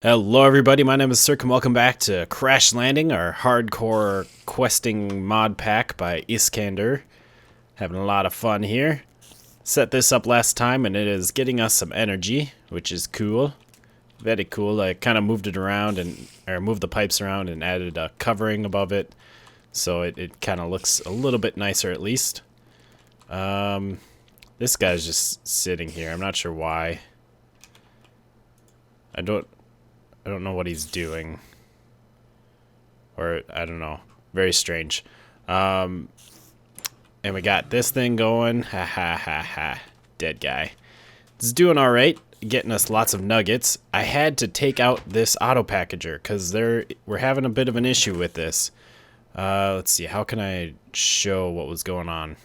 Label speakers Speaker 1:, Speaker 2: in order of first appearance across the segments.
Speaker 1: Hello everybody, my name is Sirhc and welcome back to Crash Landing, our hardcore questing mod pack by Iskandar. Having a lot of fun here. Set this up last time and it is getting us some energy, which is cool. Very cool. I kind of moved it around or moved the pipes around and added a covering above it. So it kind of looks a little bit nicer at least. This guy's just sitting here. I'm not sure why. I don't know what he's doing. Or, I don't know. Very strange. And we got this thing going. Ha ha ha ha. Dead guy. It's doing alright. Getting us lots of nuggets. I had to take out this auto packager because we're having a bit of an issue with this. Let's see. How can I show what was going on?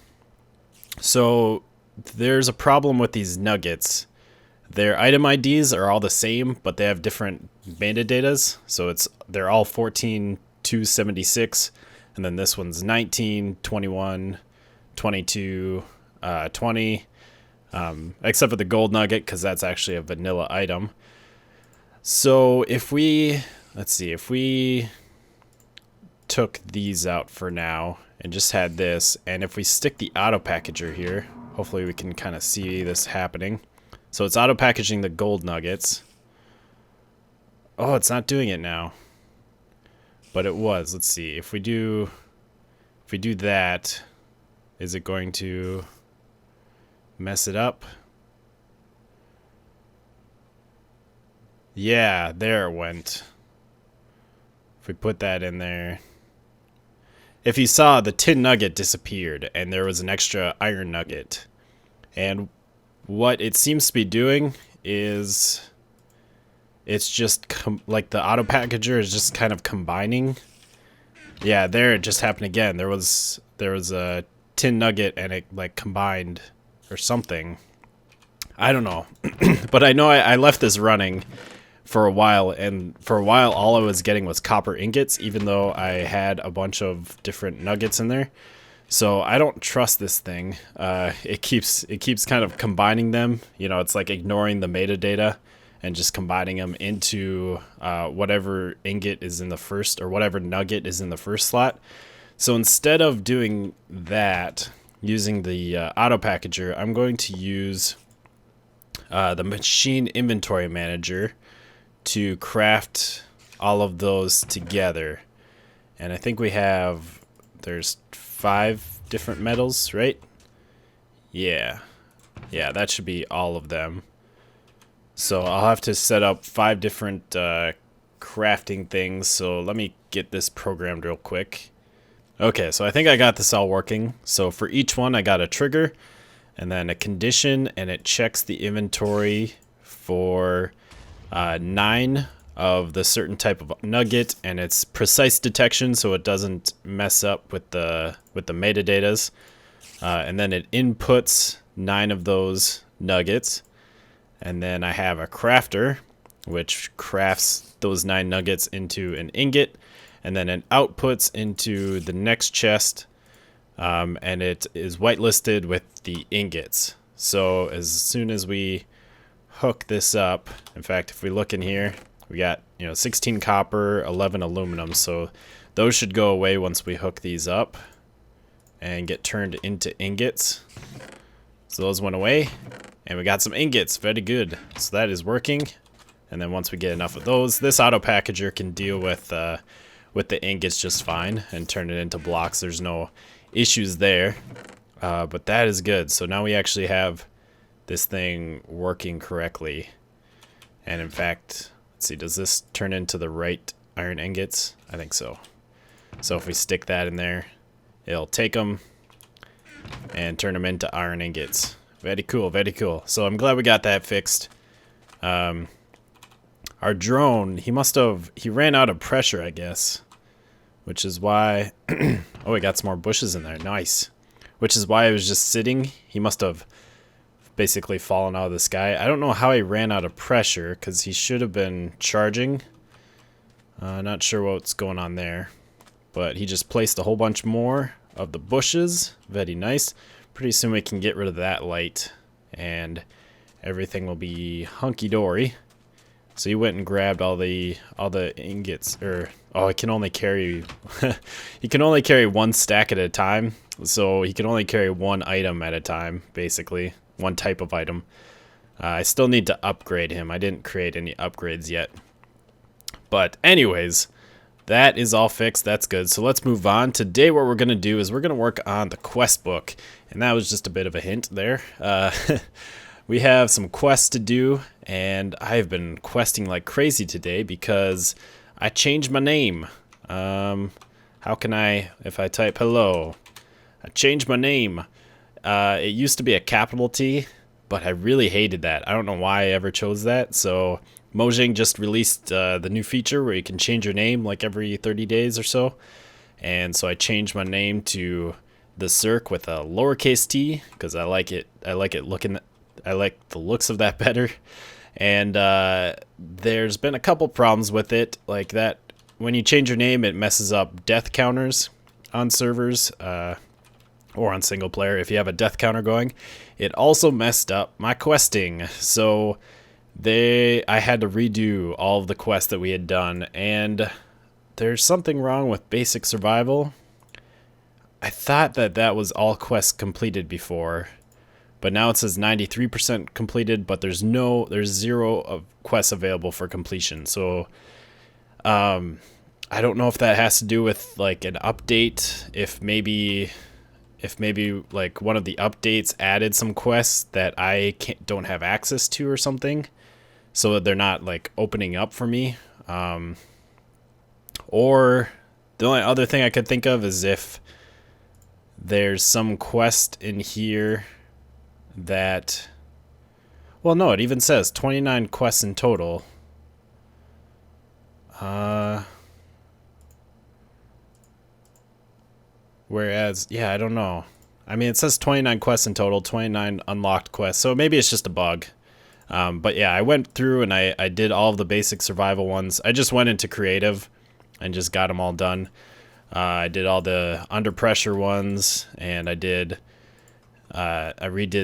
Speaker 1: So, there's a problem with these nuggets. Their item IDs are all the same, but they have different metadatas. So they're all 14,276, and then this one's 19, 21, 22, 20, except for the gold nugget, because that's actually a vanilla item. So if we took these out for now and just had this, and if we stick the auto packager here, hopefully we can kind of see this happening. So it's auto packaging the gold nuggets. Oh, it's not doing it now. But it was. Let's see. If we do that, is it going to mess it up? Yeah, there it went. If we put that in there. If you saw, the tin nugget disappeared and there was an extra iron nugget. And what it seems to be doing is it's just like the auto packager is just kind of combining. Yeah, there it just happened again. There was a tin nugget and it like combined or something. I don't know. But I know I left this running for a while, and for a while all I was getting was copper ingots, even though I had a bunch of different nuggets in there. So I don't trust this thing. It keeps kind of combining them. You know, it's like ignoring the metadata and just combining them into whatever ingot is in the first, or whatever nugget is in the first slot. So instead of doing that, using the auto packager, I'm going to use the machine inventory manager to craft all of those together. And I think there's 5 different metals, right? Yeah, that should be all of them. So I'll have to set up 5 different crafting things. So let me get this programmed real quick. Okay, so I think I got this all working. So for each one, I got a trigger and then a condition, and it checks the inventory for 9 of the certain type of nugget, and it's precise detection, so it doesn't mess up with the metadatas. And then it inputs 9 of those nuggets, and then I have a crafter which crafts those 9 nuggets into an ingot, and then it outputs into the next chest, and it is whitelisted with the ingots. So as soon as we hook this up, in fact, if we look in here, we got 16 copper, 11 aluminum, so those should go away once we hook these up and get turned into ingots. So those went away, and we got some ingots. Very good. So that is working. And then once we get enough of those, this auto packager can deal with the ingots just fine and turn it into blocks. There's no issues there, but that is good. So now we actually have this thing working correctly. And in fact, let's see, does this turn into the right iron ingots? I think so. So if we stick that in there, it'll take them and turn them into iron ingots. Very cool, very cool. So I'm glad we got that fixed. Our drone, he ran out of pressure, I guess, which is why oh, we got some more bushes in there. Nice. Which is why it was just sitting. He must have basically fallen out of the sky. I don't know how he ran out of pressure, because he should have been charging. Not sure what's going on there, but he just placed a whole bunch more of the bushes. Very nice. Pretty soon we can get rid of that light and everything will be hunky-dory. So he went and grabbed all the ingots, or oh, he can only carry he can only carry one stack at a time. So he can only carry one item at a time, basically one type of item. I still need to upgrade him. I didn't create any upgrades yet. But anyways, that is all fixed. That's good. So let's move on. Today what we're going to do is we're going to work on the quest book. And that was just a bit of a hint there. We have some quests to do, and I've been questing like crazy today because I changed my name. How can I, if I type hello, I changed my name. It used to be a capital T, but I really hated that. I don't know why I ever chose that. So Mojang just released the new feature where you can change your name like every 30 days or so. And so I changed my name to the Sirhc with a lowercase t because I like it I like the looks of that better. And there's been a couple problems with it, like that when you change your name it messes up death counters on servers or on single player. If you have a death counter going, it also messed up my questing. So I had to redo all of the quests that we had done, and there's something wrong with basic survival. I thought that was all quests completed before, but now it says 93% completed, but there's 0 of quests available for completion. So I don't know if that has to do with like an update, if maybe like one of the updates added some quests that I don't have access to or something, so that they're not like opening up for me. Or the only other thing I could think of is if there's some quest in here that, well, no, it even says 29 quests in total. Whereas, yeah, I don't know. I mean, it says 29 quests in total, 29 unlocked quests, so maybe it's just a bug. But yeah, I went through and I did all of the basic survival ones. I just went into creative and just got them all done. I did all the under pressure ones, and I redid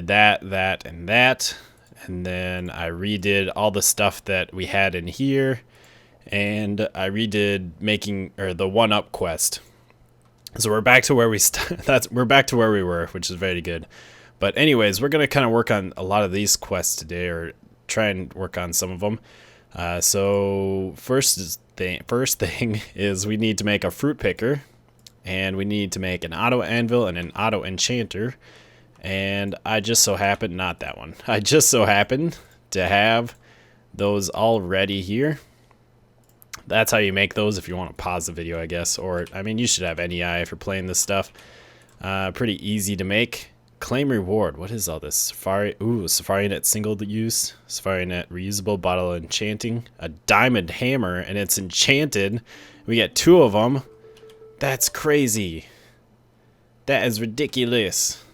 Speaker 1: that, and then I redid all the stuff that we had in here, and I redid making the 1-up quest. So we're back to where we're back to where we were, which is very good. But anyways, we're gonna kind of work on a lot of these quests today, or try and work on some of them. So first thing is we need to make a fruit picker, and we need to make an auto anvil and an auto enchanter. And I just so happened, not that one, I just so happened to have those already here. That's how you make those if you want to pause the video, I guess. Or, I mean, you should have NEI if you're playing this stuff. Pretty easy to make. Claim reward. What is all this? Safari net single use. Safari net reusable bottle enchanting. A diamond hammer, and it's enchanted. We get 2 of them. That's crazy. That is ridiculous.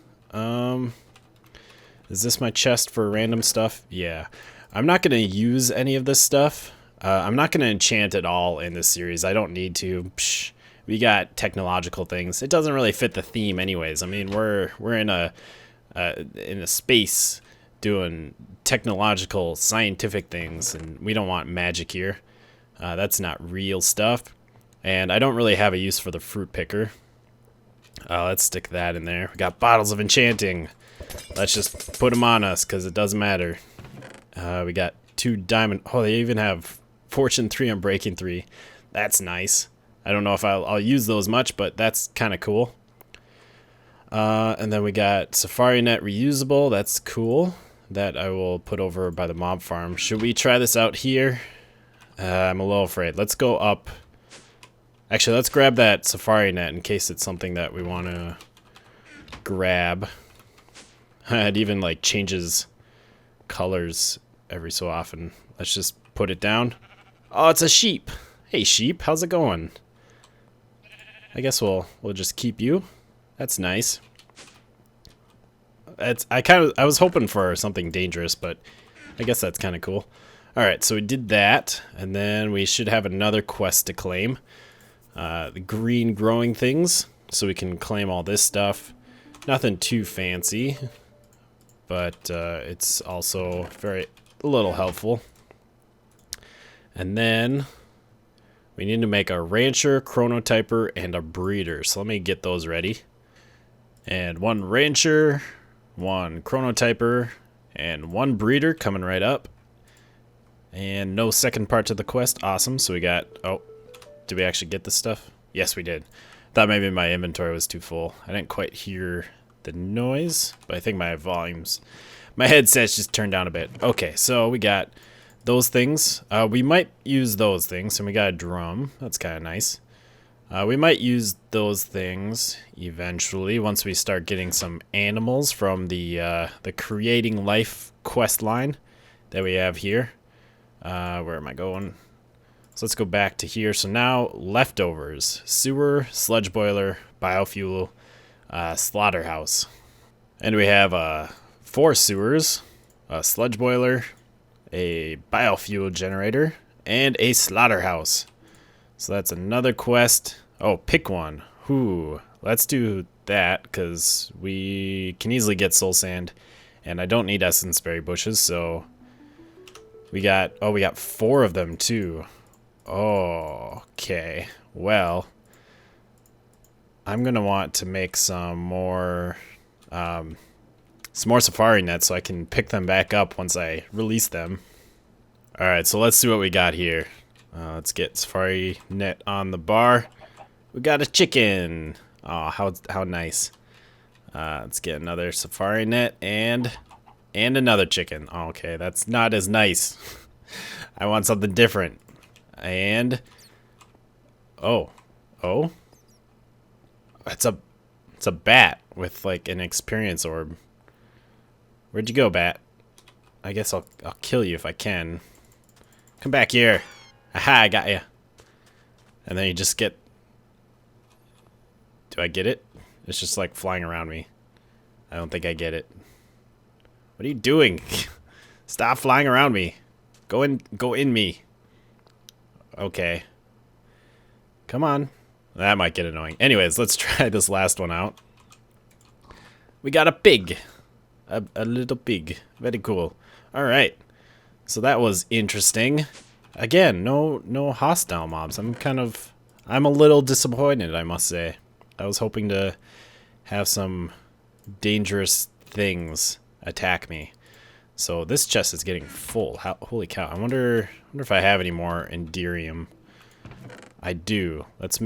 Speaker 1: Is this my chest for random stuff? Yeah. I'm not going to use any of this stuff. I'm not going to enchant at all in this series. I don't need to. Psh, we got technological things. It doesn't really fit the theme anyways. I mean, we're in a space doing technological, scientific things, and we don't want magic here. That's not real stuff. And I don't really have a use for the fruit picker. Let's stick that in there. We got bottles of enchanting. Let's just put them on us because it doesn't matter. We got 2 diamond. Oh, they even have Fortune 3 and Breaking 3. That's nice. I don't know if I'll use those much, but that's kind of cool. And then we got Safari Net reusable. That's cool. That I will put over by the mob farm. Should we try this out here? I'm a little afraid. Let's go up. Actually, let's grab that Safari Net in case it's something that we want to grab. It even like changes colors every so often. Let's just put it down. Oh, it's a sheep. Hey sheep, how's it going? I guess we'll just keep you. That's nice. I was hoping for something dangerous, but I guess that's kind of cool. All right, so we did that, and then we should have another quest to claim. The green growing things, so we can claim all this stuff. Nothing too fancy, but it's also a little helpful. And then we need to make a rancher, chronotyper, and a breeder. So let me get those ready. And one rancher, one chronotyper, and one breeder coming right up. And no second part to the quest. Awesome. So we got... Oh, did we actually get this stuff? Yes, we did. Thought maybe my inventory was too full. I didn't quite hear the noise, but I think my volumes... My headset's just turned down a bit. Okay, so we got those things. We might use those things. And we got a drum. That's kind of nice. We might use those things eventually once we start getting some animals from the Creating Life quest line that we have here. Where am I going? So let's go back to here. So now leftovers: sewer, sludge boiler, biofuel, slaughterhouse. And we have 4 sewers, a sludge boiler, a biofuel generator, and a slaughterhouse. So that's another quest. Oh, pick one. Ooh, let's do that because we can easily get soul sand, and I don't need essence berry bushes. So we got 4 of them too. Oh, okay. Well, I'm gonna want to make some more safari nets so I can pick them back up once I release them. All right, so let's see what we got here. Let's get safari net on the bar. We got a chicken. Oh, how nice. Let's get another safari net and another chicken. Oh, okay, that's not as nice. I want something different. And it's a bat with like an experience orb. Where'd you go, bat? I guess I'll kill you if I can. Come back here. Aha, I got you. And then you just get... Do I get it? It's just like flying around me. I don't think I get it. What are you doing? Stop flying around me. Go in me. Okay. Come on. That might get annoying. Anyways, let's try this last one out. We got a pig. A little pig. Very cool. Alright. So that was interesting. Again, no hostile mobs. I'm a little disappointed, I must say. I was hoping to have some dangerous things attack me. So this chest is getting full. Holy cow. I wonder if I have any more Enderium. I do. Let's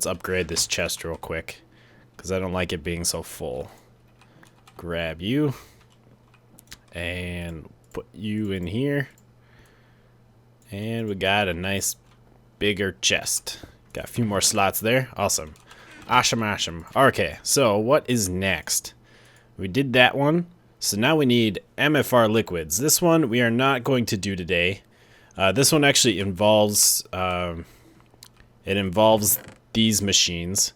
Speaker 1: upgrade this chest real quick, because I don't like it being so full. Grab you. And put you in here. And we got a nice bigger chest. Got a few more slots there. Awesome. Awesome. Okay, so what is next? We did that one. So now we need MFR liquids. This one we are not going to do today. This one actually involves these machines.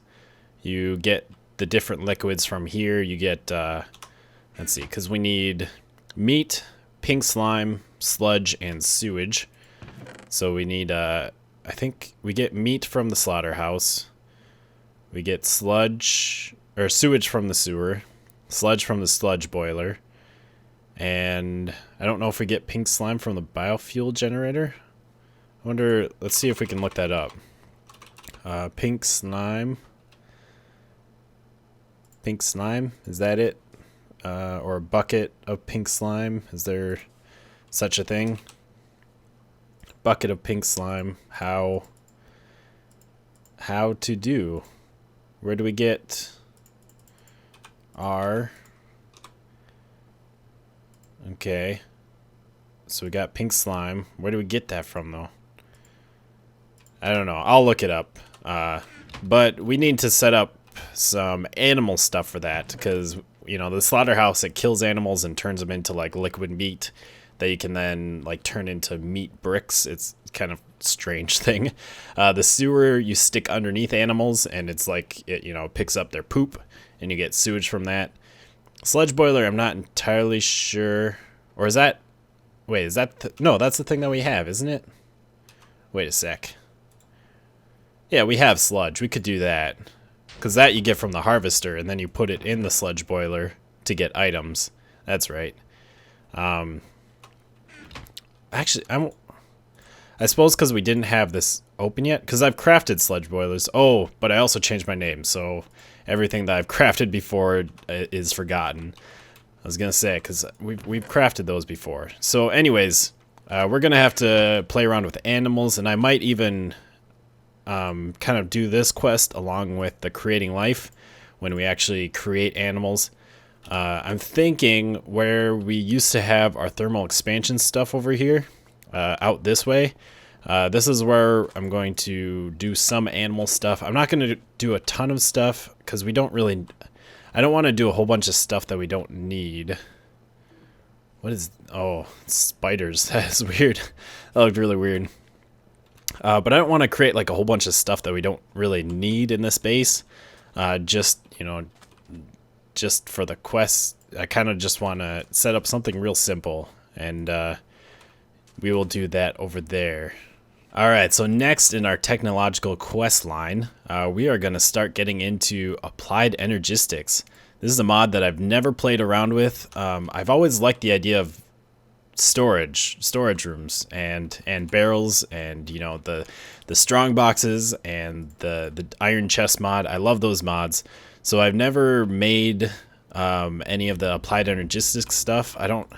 Speaker 1: You get the different liquids from here. You get let's see, because we need meat, pink slime, sludge, and sewage. So we need I think we get meat from the slaughterhouse. We get sewage from the sewer, sludge from the sludge boiler, and I don't know if we get pink slime from the biofuel generator. I wonder, let's see if we can look that up. Pink slime, is that it? Or a bucket of pink slime, is there such a thing? Bucket of pink slime, how to do? Where do we get our... Okay. So we got pink slime. Where do we get that from, though? I don't know. I'll look it up. But we need to set up some animal stuff for that, because, you know, the slaughterhouse, it kills animals and turns them into, like, liquid meat that you can then, like, turn into meat bricks. It's kind of strange thing. The sewer, you stick underneath animals, and it's like, it, you know, picks up their poop, and you get sewage from that. Sludge boiler, I'm not entirely sure. Or is that... Wait, is that... No, that's the thing that we have, isn't it? Wait a sec. Yeah, we have sludge. We could do that. Because that you get from the harvester, and then you put it in the sludge boiler to get items. That's right. Actually, I I suppose because we didn't have this open yet, because I've crafted sludge boilers. Oh, but I also changed my name, so everything that I've crafted before is forgotten. I was gonna say, because we've crafted those before. So anyways, we're gonna have to play around with animals, and I might even kind of do this quest along with the creating life when we actually create animals. I'm thinking where we used to have our thermal expansion stuff over here, out this way. This is where I'm going to do some animal stuff. I'm not going to do a ton of stuff because we don't really... I don't want to do a whole bunch of stuff that we don't need. What is... Oh, spiders. That's weird. That looked really weird. But I don't want to create like a whole bunch of stuff that we don't really need in this base. Just, you know, just for the quest. I kind of just want to set up something real simple. And we will do that over there. Alright, so next in our technological quest line, we are going to start getting into Applied Energistics. This is a mod that I've never played around with. I've always liked the idea of storage rooms and barrels and, you know, the strong boxes and the iron chest mod. I love those mods. So I've never made any of the Applied Energistics stuff. I don't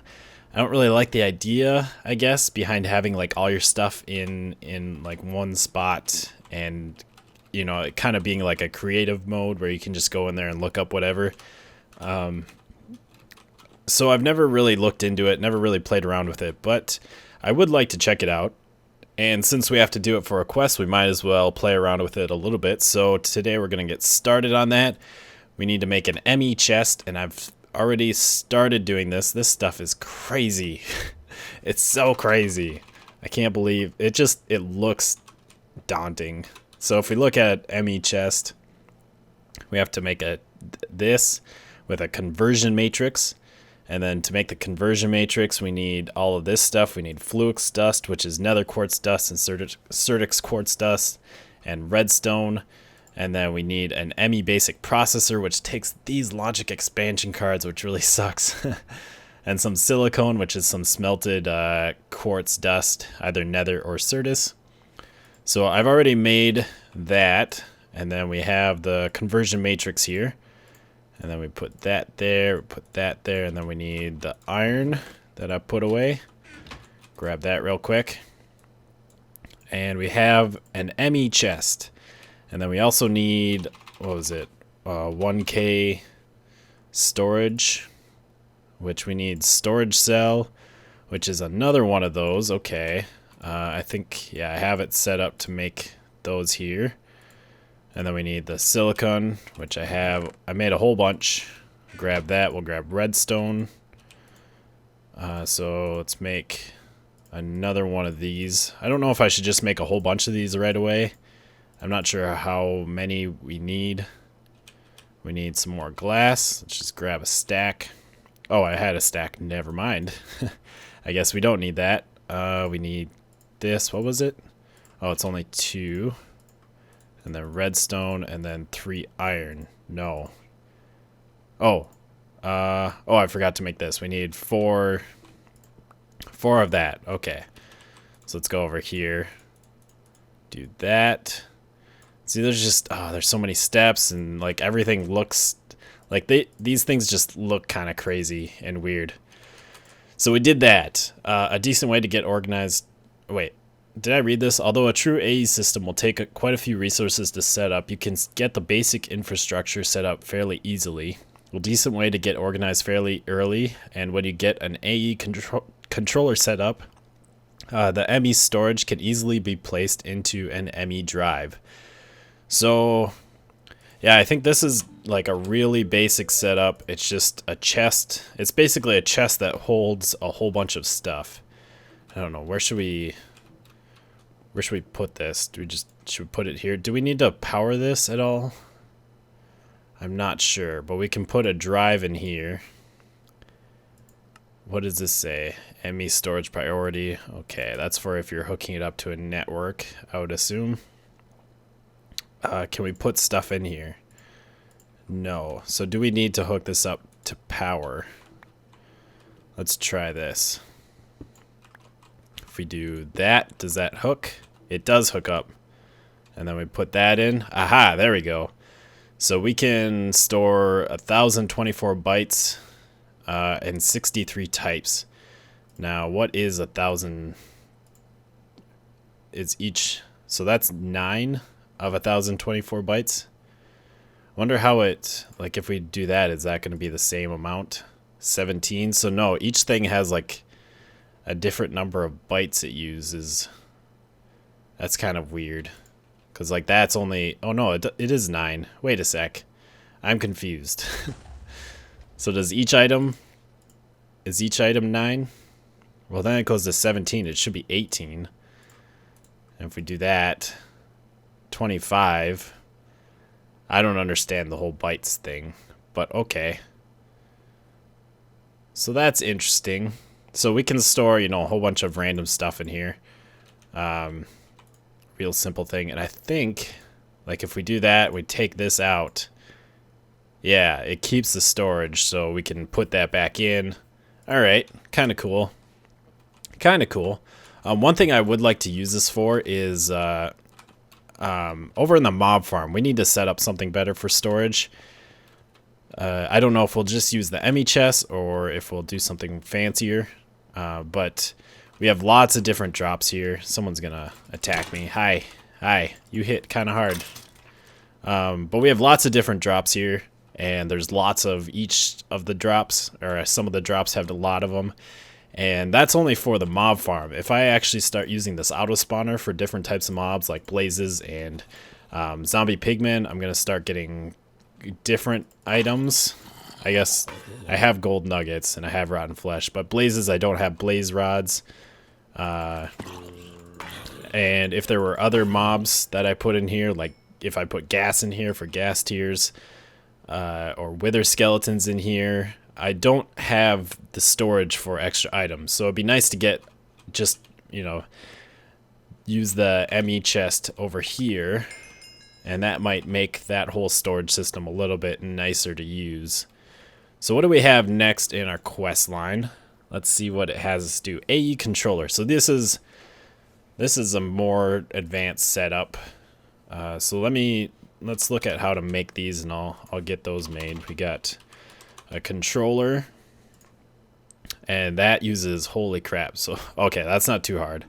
Speaker 1: really like the idea, I guess, behind having like all your stuff in like one spot, and you know, it kind of being like a creative mode where you can just go in there and look up whatever. So I've never really looked into it, never really played around with it, but I would like to check it out. And since we have to do it for a quest, we might as well play around with it a little bit. So today we're going to get started on that. We need to make an ME chest, and I've already started doing this. This stuff is crazy. It's so crazy. I can't believe it. It looks daunting. So if we look at ME chest, we have to make this with a conversion matrix. And then to make the conversion matrix, we need all of this stuff. We need Fluix dust, which is nether quartz dust, and Sirhc quartz dust, and redstone. And then we need an ME basic processor, which takes these logic expansion cards, which really sucks. And some silicone, which is some smelted quartz dust, either nether or Sirhc. So I've already made that. And then we have the conversion matrix here. And then we put that there, and then we need the iron that I put away. Grab that real quick. And we have an ME chest. And then we also need, what was it, 1K storage, which we need storage cell, which is another one of those. Okay, I think, yeah, I have it set up to make those here. And then we need the silicon, which I have. I made a whole bunch. Grab that. We'll grab redstone. So let's make another one of these. I don't know if I should just make a whole bunch of these right away. I'm not sure how many we need. We need some more glass. Let's just grab a stack. Oh, I had a stack. Never mind. I guess we don't need that. We need this. What was it? Oh, it's only 2. And then redstone, and then 3 iron. No. Oh. I forgot to make this. We need 4 of that. Okay. So let's go over here. Do that. See, there's so many steps, and like everything looks like these things just look kind of crazy and weird. So we did that. A decent way to get organized. Wait. Did I read this? Although a true AE system will take quite a few resources to set up, you can get the basic infrastructure set up fairly easily. A decent way to get organized fairly early, and when you get an AE controller set up, the ME storage can easily be placed into an ME drive. So, yeah, I think this is like a really basic setup. It's just a chest. It's basically a chest that holds a whole bunch of stuff. I don't know, where should we put this? Should we put it here? Do we need to power this at all? I'm not sure, but we can put a drive in here. What does this say? ME storage priority. Okay, that's for if you're hooking it up to a network, I would assume. Can we put stuff in here? No. So do we need to hook this up to power? Let's try this. If we do that, does that hook? It does hook up. And then we put that in. Aha, there we go. So we can store 1,024 bytes and 63 types. Now, what is 1,000? Is each, so that's 9 of 1,024 bytes. I wonder how it, like if we do that, is that going to be the same amount? 17. So no, each thing has like a different number of bytes it uses. That's kind of weird. Because like that's only, oh no, it is 9. Wait a sec. I'm confused. So does each item, is each item 9? Well, then it goes to 17. It should be 18. And if we do that, 25. I don't understand the whole bytes thing, but okay. So that's interesting. So we can store, you know, a whole bunch of random stuff in here. Real simple thing. And I think, like, if we do that, we take this out. Yeah, it keeps the storage, so we can put that back in. All right, kind of cool. Kind of cool. One thing I would like to use this for is over in the mob farm, we need to set up something better for storage. I don't know if we'll just use the ME chest or if we'll do something fancier. But we have lots of different drops here. Someone's gonna attack me. Hi. Hi. You hit kind of hard. But we have lots of different drops here. And there's lots of each of the drops. Or some of the drops have a lot of them. And that's only for the mob farm. If I actually start using this auto spawner for different types of mobs like blazes and zombie pigmen, I'm going to start getting different items. I guess I have gold nuggets and I have rotten flesh, but blazes I don't have blaze rods. And if there were other mobs that I put in here, like if I put gas in here for gas tiers, or wither skeletons in here, I don't have the storage for extra items. So it'd be nice to get just, you know, use the ME chest over here. And that might make that whole storage system a little bit nicer to use. So what do we have next in our quest line? Let's see what it has us do. AE controller. So this is a more advanced setup. So let's look at how to make these, and I'll get those made. We got a controller, and that uses, holy crap. So okay, that's not too hard.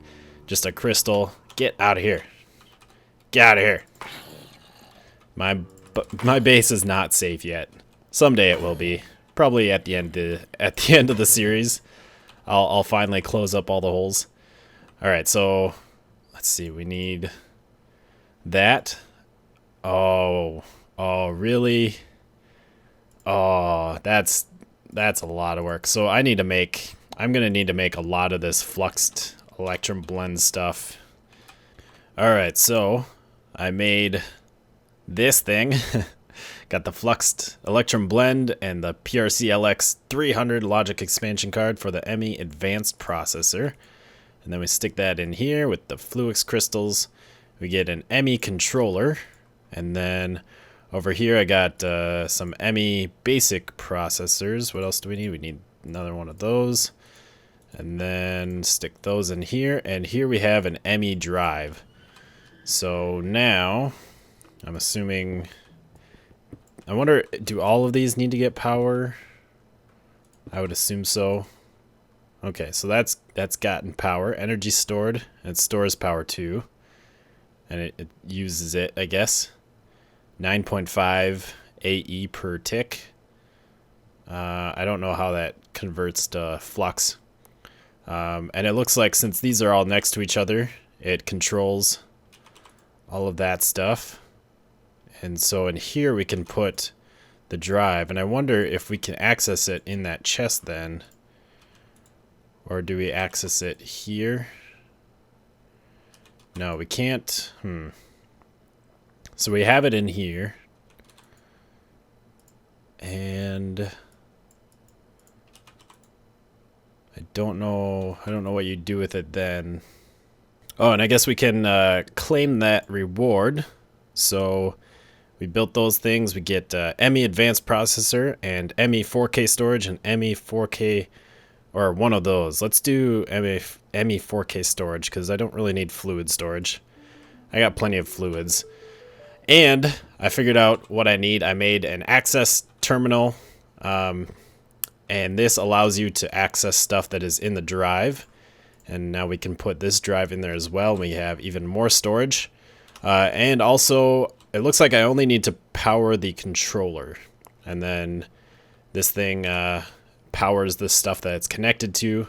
Speaker 1: Just a crystal. Get out of here. Get out of here. My base is not safe yet. Someday it will be. Probably at the end of the series, I'll finally close up all the holes. All right, so let's see. We need that. Oh, really? Oh, that's a lot of work. So I'm gonna need to make a lot of this fluxed electrum blend stuff. All right, so I made this thing. Got the fluxed electrum blend and the PRC LX 300 logic expansion card for the ME advanced processor. And then we stick that in here with the Fluix crystals. We get an ME controller. And then over here I got some ME basic processors. What else do we need? We need another one of those. And then stick those in here. And here we have an ME drive. So now I'm assuming, I wonder, do all of these need to get power? I would assume so. Okay, so that's gotten power. Energy stored. And it stores power too. And it uses it, I guess. 9.5 AE per tick. I don't know how that converts to flux. And it looks like since these are all next to each other, it controls all of that stuff. And so in here we can put the drive. And I wonder if we can access it in that chest then. Or do we access it here? No, we can't. So we have it in here. And I don't know what you do with it then. Oh, and I guess we can claim that reward. So we built those things. We get ME advanced processor and ME 4K storage and ME 4K, or one of those. Let's do ME 4K storage because I don't really need fluid storage. I got plenty of fluids. And I figured out what I need. I made an access terminal, and this allows you to access stuff that is in the drive. And now we can put this drive in there as well. We have even more storage. And also, it looks like I only need to power the controller. And then this thing powers the stuff that it's connected to.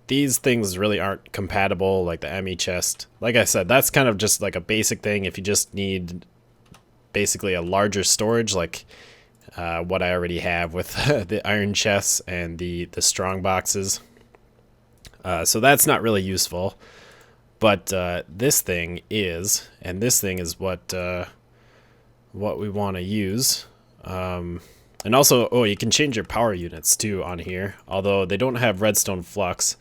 Speaker 1: These things really aren't compatible, like the ME chest. Like I said, that's kind of just like a basic thing if you just need basically a larger storage, like what I already have with the iron chests and the strong boxes. So that's not really useful. But this thing is, and this thing is what we want to use. And also, oh, you can change your power units too on here, although they don't have redstone flux.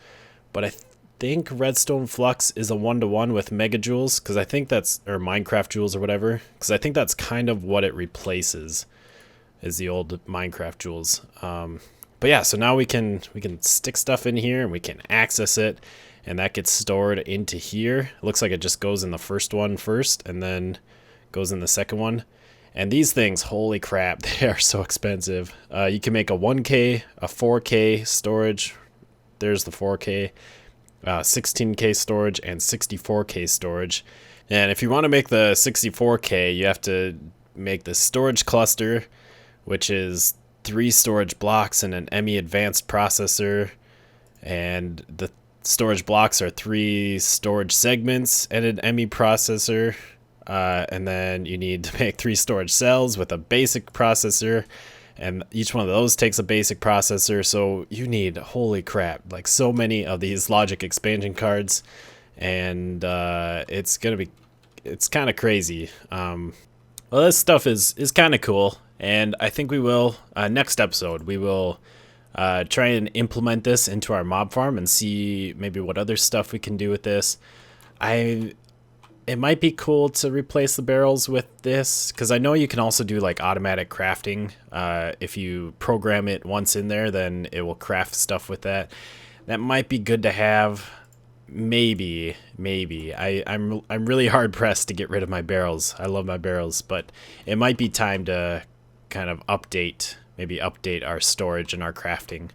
Speaker 1: But I think redstone flux is a 1-to-1 with megajoules, because I think that's, or Minecraft joules or whatever, because I think that's kind of what it replaces, is the old Minecraft joules. But yeah, so now we can stick stuff in here and we can access it, and that gets stored into here. It looks like it just goes in the first one first and then goes in the second one. And these things, holy crap, they are so expensive. You can make a 1K, a 4K storage. There's the 4K, 16K storage, and 64K storage. And if you want to make the 64K, you have to make the storage cluster, which is 3 storage blocks and an ME advanced processor. And the storage blocks are 3 storage segments and an ME processor. And then you need to make 3 storage cells with a basic processor, and each one of those takes a basic processor. So you need, holy crap, like so many of these logic expansion cards, and it's kind of crazy. Well, this stuff is kind of cool, and I think we will next episode we will try and implement this into our mob farm and see maybe what other stuff we can do with this. It might be cool to replace the barrels with this, because I know you can also do like automatic crafting. If you program it once in there, then it will craft stuff with that. That might be good to have. Maybe. I'm really hard pressed to get rid of my barrels. I love my barrels, but it might be time to kind of update our storage and our crafting.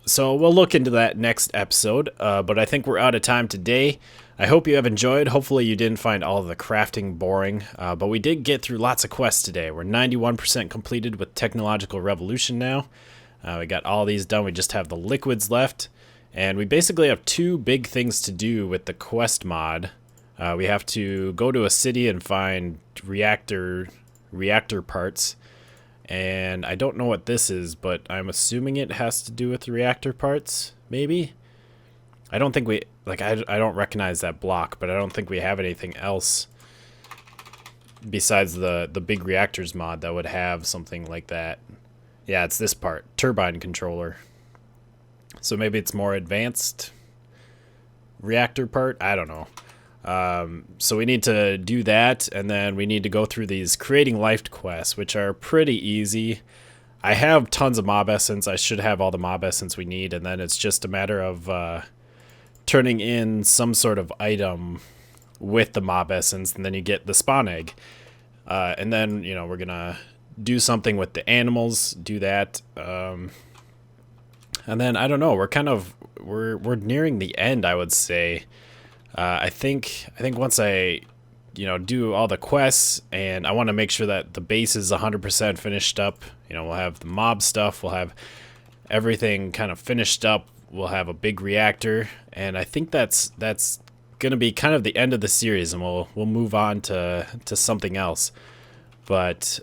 Speaker 1: So we'll look into that next episode, but I think we're out of time today. I hope you have enjoyed. Hopefully you didn't find all of the crafting boring, but we did get through lots of quests today. We're 91% completed with Technological Revolution now. We got all these done. We just have the liquids left, and we basically have 2 big things to do with the quest mod. We have to go to a city and find reactor parts. And I don't know what this is, but I'm assuming it has to do with reactor parts, maybe? I don't think I don't recognize that block, but I don't think we have anything else besides the big reactors mod that would have something like that. Yeah, it's this part, turbine controller. So maybe it's more advanced reactor part? I don't know. So we need to do that, and then we need to go through these creating life quests, which are pretty easy. I have tons of mob essence. I should have all the mob essence we need, and then it's just a matter of turning in some sort of item with the mob essence, and then you get the spawn egg. And then, we're gonna do something with the animals, do that. And then, I don't know, we're nearing the end, I would say. I think once I, do all the quests, and I want to make sure that the base is 100% finished up. We'll have the mob stuff, we'll have everything kind of finished up, we'll have a big reactor, and I think that's gonna be kind of the end of the series, and we'll move on to something else. But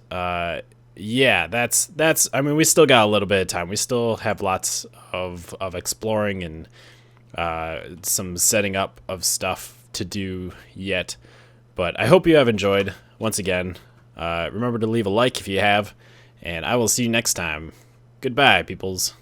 Speaker 1: yeah, that's. I mean, we still got a little bit of time. We still have lots of exploring and some setting up of stuff to do yet. But I hope you have enjoyed. Once again, remember to leave a like if you have, and I will see you next time. Goodbye, peoples.